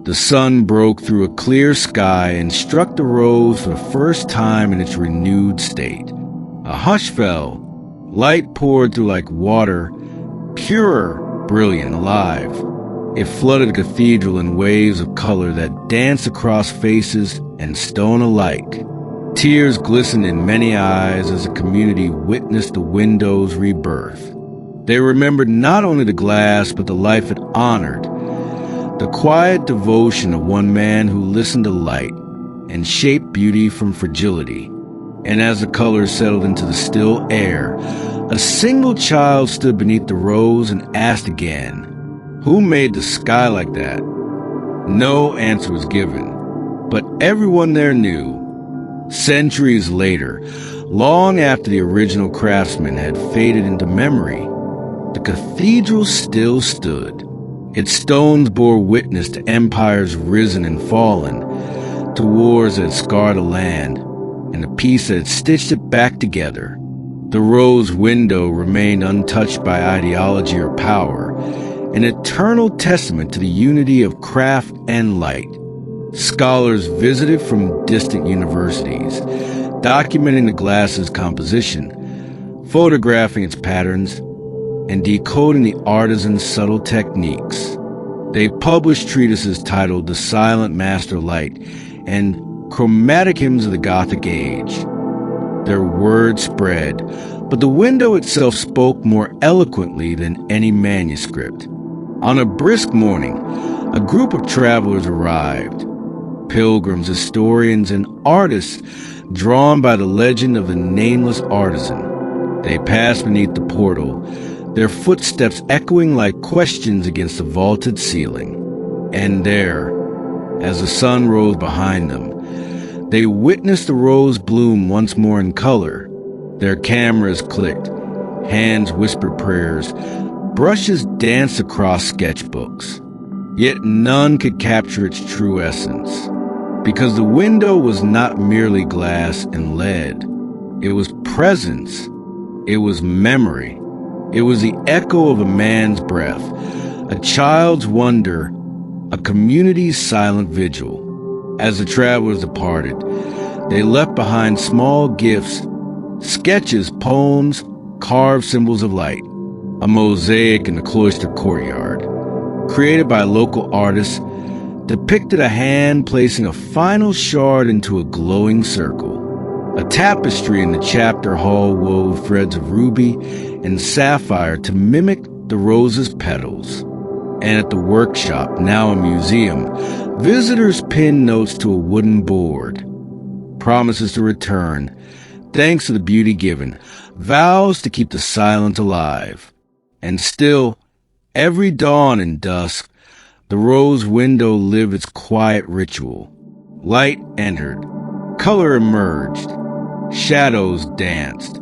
The sun broke through a clear sky and struck the rose for the first time in its renewed state. A hush fell. Light poured through like water, pure, brilliant, alive. It flooded the cathedral in waves of color that danced across faces and stone alike. Tears glistened in many eyes as the community witnessed the window's rebirth. They remembered not only the glass, but the life it honored, the quiet devotion of one man who listened to light and shaped beauty from fragility. And as the colors settled into the still air, a single child stood beneath the rose and asked again, "Who made the sky like that?" No answer was given, but everyone there knew. Centuries later, long after the original craftsman had faded into memory, the cathedral still stood. Its stones bore witness to empires risen and fallen, to wars that had scarred a land, and a piece that had stitched it back together. The rose window remained untouched by ideology or power, an eternal testament to the unity of craft and light. Scholars visited from distant universities, documenting the glass's composition, photographing its patterns, and decoding the artisan's subtle techniques. They published treatises titled The Silent Master Light and Chromatic Hymns of the Gothic Age. Their word spread, but the window itself spoke more eloquently than any manuscript. On a brisk morning, a group of travelers arrived. Pilgrims, historians, and artists drawn by the legend of the nameless artisan. They passed beneath the portal, their footsteps echoing like questions against the vaulted ceiling. And there, as the sun rose behind them, they witnessed the rose bloom once more in color. Their cameras clicked, hands whispered prayers, brushes danced across sketchbooks. Yet none could capture its true essence, because the window was not merely glass and lead. It was presence. It was memory. It was the echo of a man's breath, a child's wonder, a community's silent vigil. As the travelers departed, they left behind small gifts, sketches, poems, carved symbols of light. A mosaic in the cloister courtyard, created by local artists, depicted a hand placing a final shard into a glowing circle. A tapestry in the chapter hall wove threads of ruby and sapphire to mimic the rose's petals. And at the workshop, now a museum, visitors pinned notes to a wooden board. Promises to return, thanks to the beauty given, vows to keep the silent alive. And still, every dawn and dusk, the rose window lived its quiet ritual. Light entered, color emerged, shadows danced,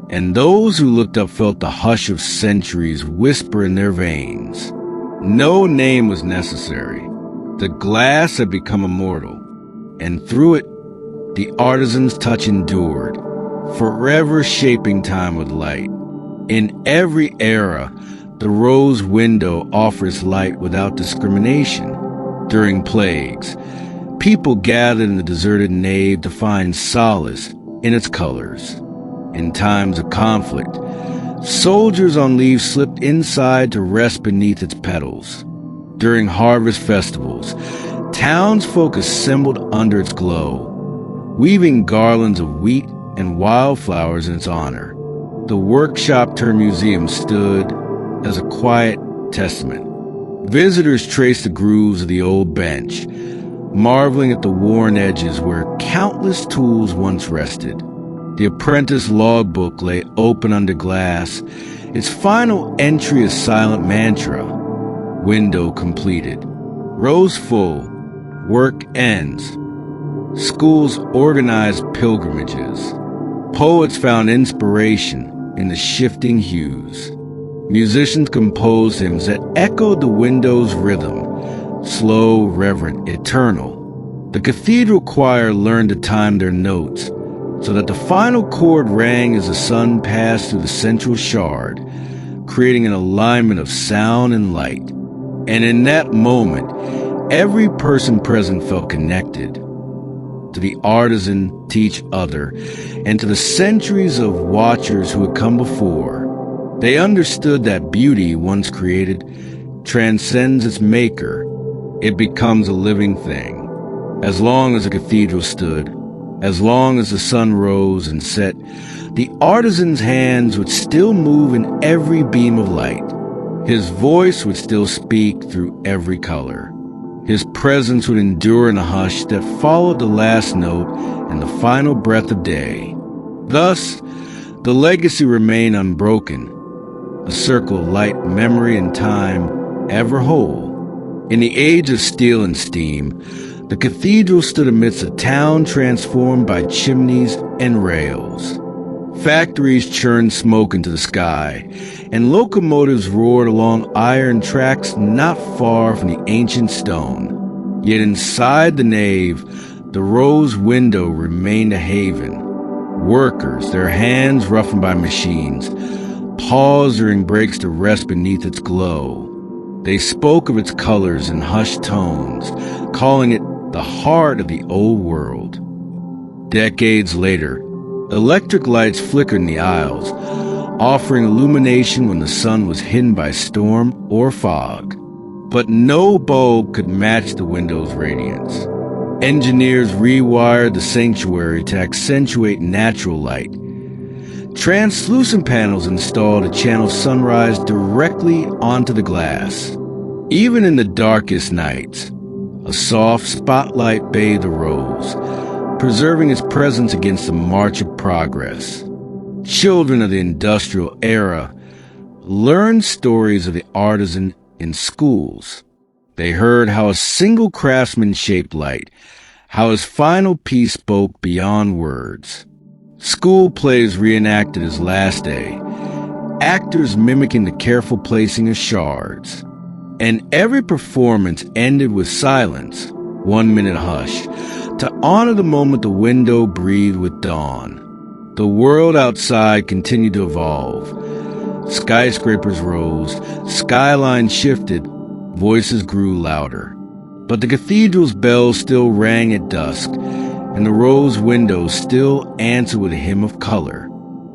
and those who looked up felt the hush of centuries whisper in their veins. No name was necessary. The glass had become immortal, and through it, the artisan's touch endured, forever shaping time with light. In every era, the rose window offers light without discrimination. During plagues, people gathered in the deserted nave to find solace in its colors. In times of conflict, soldiers on leave slipped inside to rest beneath its petals. During harvest festivals, townsfolk assembled under its glow, weaving garlands of wheat and wildflowers in its honor. The workshop turned museum stood as a quiet testament. Visitors traced the grooves of the old bench, marveling at the worn edges where countless tools once rested. The apprentice logbook lay open under glass, its final entry a silent mantra: window completed. Rose full, work ends. Schools organized pilgrimages. Poets found inspiration in the shifting hues. Musicians composed hymns that echoed the window's rhythm, slow, reverent, eternal. The cathedral choir learned to time their notes so that the final chord rang as the sun passed through the central shard, creating an alignment of sound and light. And in that moment, every person present felt connected to the artisan, to each other, and to the centuries of watchers who had come before. They understood that beauty, once created, transcends its maker. It becomes a living thing. As long as the cathedral stood, as long as the sun rose and set, the artisan's hands would still move in every beam of light. His voice would still speak through every color. His presence would endure in a hush that followed the last note and the final breath of day. Thus, the legacy remained unbroken, a circle of light, memory, and time, ever whole. In the age of steel and steam, the cathedral stood amidst a town transformed by chimneys and rails. Factories churned smoke into the sky, and locomotives roared along iron tracks not far from the ancient stone. Yet inside the nave, the rose window remained a haven. Workers, their hands roughened by machines, paused during breaks to rest beneath its glow. They spoke of its colors in hushed tones, calling it the heart of the old world. Decades later, electric lights flickered in the aisles, offering illumination when the sun was hidden by storm or fog. But no bulb could match the window's radiance. Engineers rewired the sanctuary to accentuate natural light. Translucent panels installed to channel sunrise directly onto the glass. Even in the darkest nights, a soft spotlight bathed the rose, preserving its presence against the march of progress. Children of the industrial era learned stories of the artisan in schools. They heard how a single craftsman shaped light, how his final piece spoke beyond words. School plays reenacted his last day, actors mimicking the careful placing of shards. And every performance ended with silence, 1 minute hush, to honor the moment the window breathed with dawn. The world outside continued to evolve. Skyscrapers rose, skylines shifted, voices grew louder. But the cathedral's bells still rang at dusk, and the rose windows still answered with a hymn of color.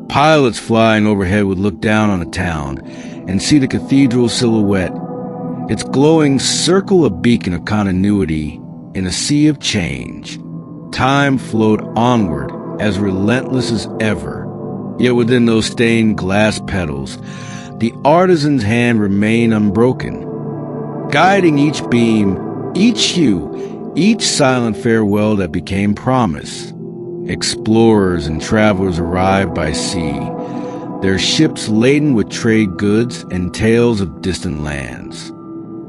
Pilots flying overhead would look down on the town and see the cathedral's silhouette, its glowing circle a beacon of continuity in a sea of change. Time flowed onward, as relentless as ever. Yet within those stained glass petals, the artisan's hand remained unbroken, guiding each beam, each hue, each silent farewell that became promise. Explorers and travelers arrived by sea, their ships laden with trade goods and tales of distant lands.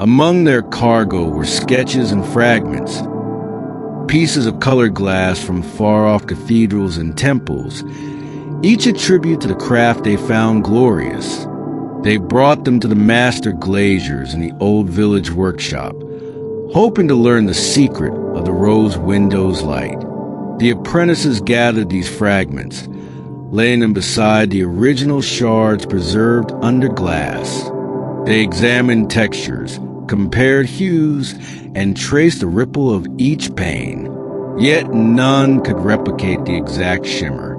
Among their cargo were sketches and fragments, pieces of colored glass from far-off cathedrals and temples, each a tribute to the craft they found glorious. They brought them to the master glaziers in the old village workshop, hoping to learn the secret of the rose window's light. The apprentices gathered these fragments, laying them beside the original shards preserved under glass. They examined textures, compared hues, and traced the ripple of each pane. Yet none could replicate the exact shimmer.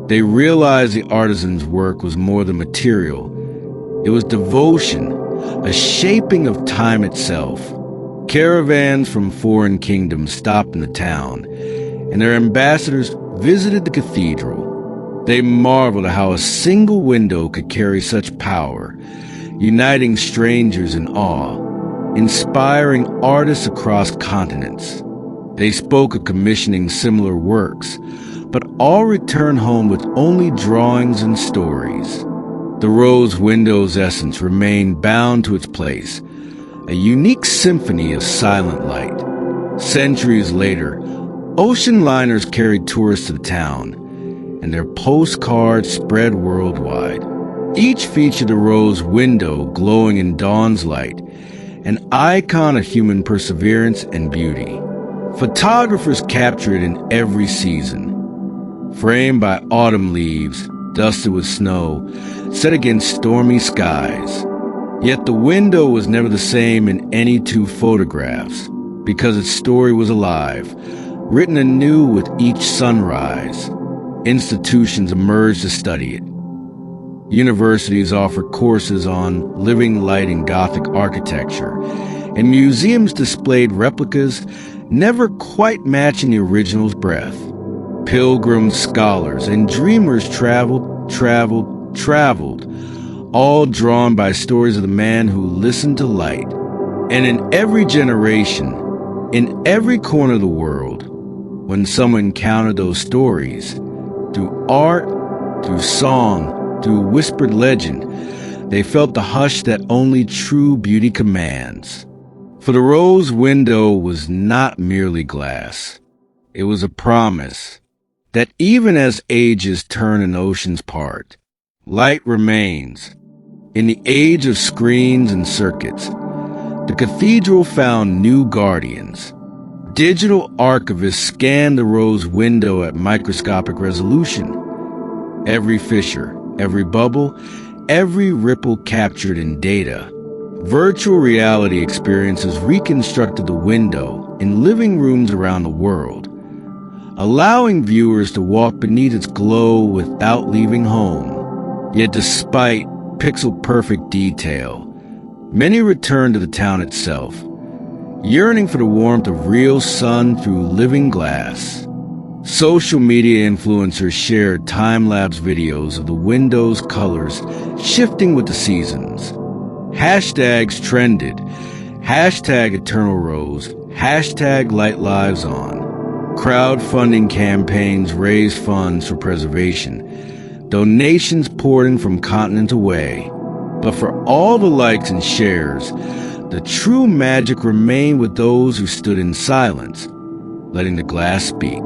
They realized the artisan's work was more than material. It was devotion, a shaping of time itself. Caravans from foreign kingdoms stopped in the town, and their ambassadors visited the cathedral. They marveled at how a single window could carry such power, uniting strangers in awe, inspiring artists across continents. They spoke of commissioning similar works, but all returned home with only drawings and stories. The rose window's essence remained bound to its place, a unique symphony of silent light. Centuries later, ocean liners carried tourists to the town, and their postcards spread worldwide. Each featured a rose window glowing in dawn's light, an icon of human perseverance and beauty. Photographers capture it in every season, framed by autumn leaves, dusted with snow, set against stormy skies. Yet the window was never the same in any two photographs, because its story was alive, written anew with each sunrise. Institutions emerged to study it. Universities offer courses on living light and Gothic architecture, and museums displayed replicas never quite matching the original's breath. Pilgrims, scholars, and dreamers traveled, all drawn by stories of the man who listened to light. And in every generation, in every corner of the world, when someone encountered those stories, through art, through song, through whispered legend, they felt the hush that only true beauty commands. For the rose window was not merely glass. It was a promise that even as ages turn and oceans part, light remains. In the age of screens and circuits, the cathedral found new guardians. Digital archivists scanned the rose window at microscopic resolution. Every fissure, every bubble, every ripple captured in data. Virtual reality experiences reconstructed the window in living rooms around the world, allowing viewers to walk beneath its glow without leaving home. Yet despite pixel-perfect detail, many returned to the town itself, yearning for the warmth of real sun through living glass. Social media influencers shared time-lapse videos of the window's colors shifting with the seasons. Hashtags trended, hashtag Eternal Rose, hashtag Light Lives On. Crowdfunding campaigns raised funds for preservation. Donations poured in from continents away. But for all the likes and shares, the true magic remained with those who stood in silence, letting the glass speak.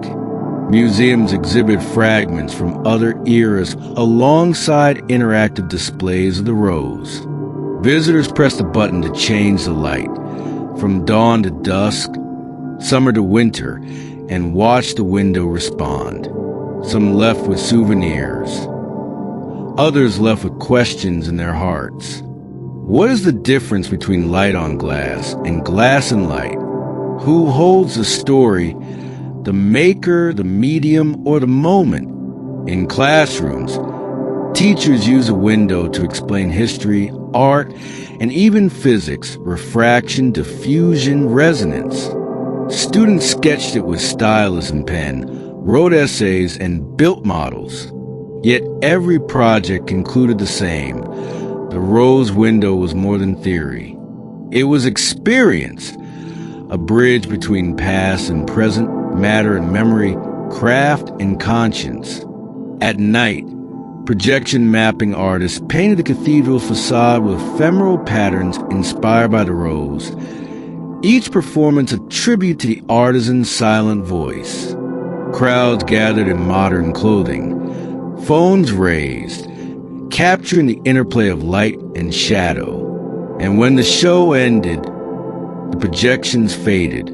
Museums exhibit fragments from other eras alongside interactive displays of the rose. Visitors press the button to change the light, from dawn to dusk, summer to winter, and watch the window respond. Some left with souvenirs, others left with questions in their hearts. What is the difference between light on glass and glass and light? Who holds the story, the maker, the medium, or the moment? In classrooms, teachers use a window to explain history, art, and even physics, refraction, diffusion, resonance. Students sketched it with stylus and pen, wrote essays, and built models. Yet every project concluded the same. The rose window was more than theory. It was experience, a bridge between past and present, matter and memory, craft and conscience. At night, projection mapping artists painted the cathedral's facade with ephemeral patterns inspired by the rose, each performance a tribute to the artisan's silent voice. Crowds gathered in modern clothing, phones raised, capturing the interplay of light and shadow. And when the show ended, the projections faded,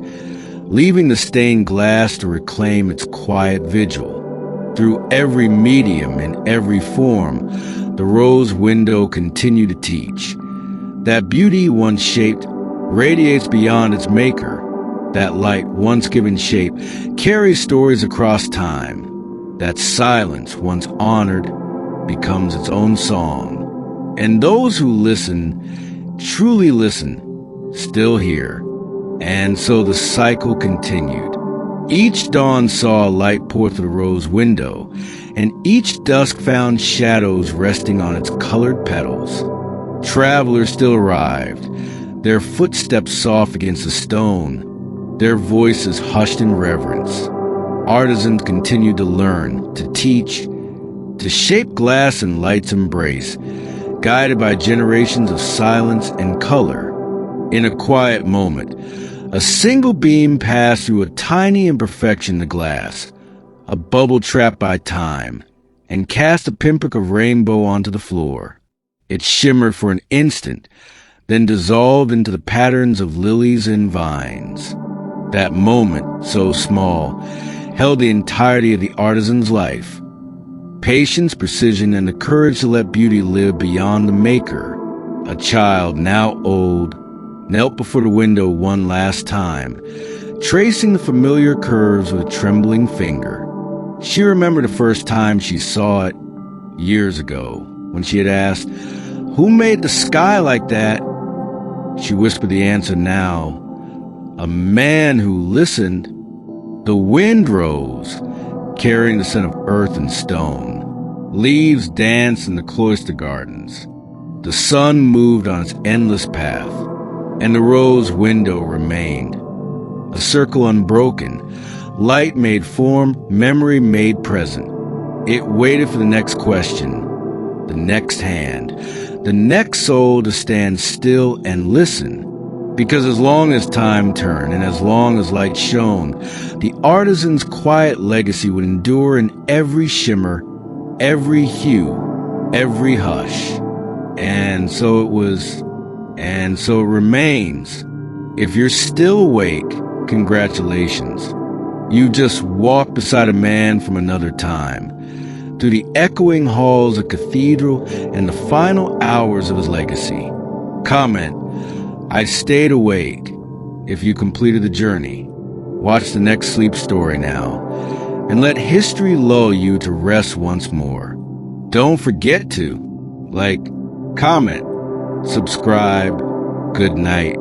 leaving the stained glass to reclaim its quiet vigil. Through every medium and every form, the rose window continued to teach. That beauty once shaped radiates beyond its maker. That light once given shape carries stories across time. That silence once honored becomes its own song. And those who listen, truly listen, still hear. And so the cycle continued. Each dawn saw a light pour through the rose window, and each dusk found shadows resting on its colored petals. Travelers still arrived, their footsteps soft against the stone, their voices hushed in reverence. Artisans continued to learn, to teach, to shape glass in light's embrace, guided by generations of silence and color. In a quiet moment, a single beam passed through a tiny imperfection in the glass, a bubble trapped by time, and cast a pinprick of rainbow onto the floor. It shimmered for an instant, then dissolved into the patterns of lilies and vines. That moment, so small, held the entirety of the artisan's life. Patience, precision, and the courage to let beauty live beyond the maker. A child, now old, knelt before the window one last time, tracing the familiar curves with a trembling finger. She remembered the first time she saw it years ago, when she had asked, "Who made the sky like that?" She whispered the answer now. A man who listened. The wind rose, carrying the scent of earth and stone. Leaves danced in the cloister gardens. The sun moved on its endless path, and the rose window remained. A circle unbroken, light made form, memory made present. It waited for the next question, the next hand, the next soul to stand still and listen. Because as long as time turned and as long as light shone, the artisan's quiet legacy would endure in every shimmer, every hue, every hush. And so it was, and so it remains. If you're still awake, congratulations. You just walked beside a man from another time, through the echoing halls of cathedral and the final hours of his legacy. Comment, "I stayed awake," if you completed the journey. Watch the next sleep story now, and let history lull you to rest once more. Don't forget to like, comment, subscribe. Good night.